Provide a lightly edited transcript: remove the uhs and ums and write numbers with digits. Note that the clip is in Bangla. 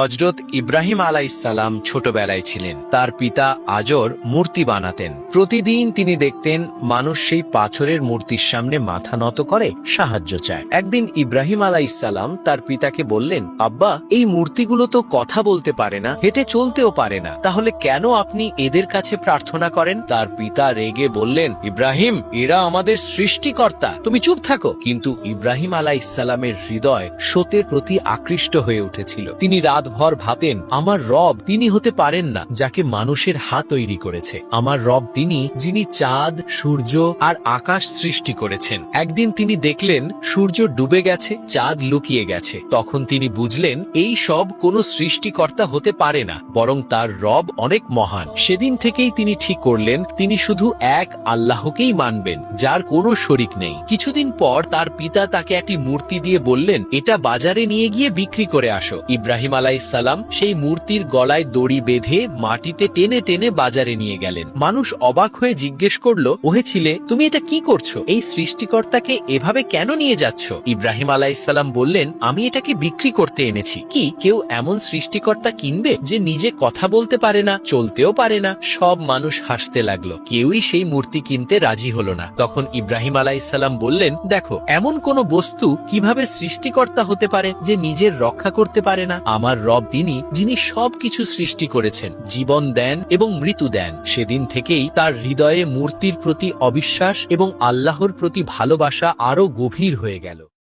হযরত ইব্রাহিম আলাইহিসসালাম ছোটবেলায় ছিলেন। তার পিতা আজর মূর্তি বানাতেন। প্রতিদিন তিনি দেখতেন মানুষ সেই পাথরের মূর্তির সামনে মাথা নত করে সাহায্য চায়। একদিন ইব্রাহিম আলাইহিসসালাম তার পিতাকে বললেন, আব্বা, এই মূর্তিগুলো তো কথা বলতে পারে না, হেঁটে চলতেও পারে না, তাহলে কেন আপনি এদের কাছে প্রার্থনা করেন? তার পিতা রেগে বললেন, ইব্রাহিম, এরা আমাদের সৃষ্টিকর্তা, তুমি চুপ থাকো। কিন্তু ইব্রাহিম আলাইহিসসালামের হৃদয় সত্যের প্রতি আকৃষ্ট হয়ে উঠেছিল। তিনি রাতভর ভাবতেন, আমার রব তিনি হতে পারেন না যাকে মানুষের হাত তৈরি করেছে। আমার রব তিনি, যিনি চাঁদ, সূর্য আর আকাশ সৃষ্টি করেছেন। একদিন তিনি দেখলেন সূর্য ডুবে গেছে, চাঁদ লুকিয়ে গেছে। তখন তিনি বুঝলেন এই সব কোনো সৃষ্টিকর্তা হতে পারে না, বরং তার রব অনেক মহান। সেদিন থেকেই তিনি ঠিক করলেন তিনি শুধু এক আল্লাহকেই মানবেন, যার কোনো শরিক নেই। কিছুদিন পর তার পিতা তাকে একটি মূর্তি দিয়ে বললেন, এটা বাজারে নিয়ে গিয়ে বিক্রি করে আসো। ইব্রাহিম আলাইহিসসালাম সেই মূর্তির গলায় দড়ি বেঁধে মাটিতে টেনে টেনে বাজারে নিয়ে গেলেন। মানুষ অবাক হয়ে জিজ্ঞেস করলো, ওহে ছিলে, তুমি এটা কি করছো? এই সৃষ্টিকর্তাকে এভাবে কেন নিয়ে যাচ্ছ? ইব্রাহিম আলাইহিসসালাম বললেন, আমি এটাকে বিক্রি করতে এনেছি। কি কেউ এমন সৃষ্টিকর্তা কিনবে যে নিজে কথা বলতে পারে না, চলতেও পারে না? সব মানুষ হাসতে লাগলো, কেউই সেই মূর্তি কিনতে রাজি হলো না। তখন ইব্রাহিম আলাইহিসসালাম বললেন, দেখো, এমন কোন বস্তু কিভাবে সৃষ্টিকর্তা হতে পারে যে নিজের রক্ষা করতে পারে না? আমার রব তিনি, যিনি সবকিছু সৃষ্টি করেছেন, জীবন দেন এবং মৃত্যু দেন। সেদিন থেকেই তার হৃদয়ে মূর্তির প্রতি অবিশ্বাস এবং আল্লাহর প্রতি ভালোবাসা আরো গভীর হয়ে গেল।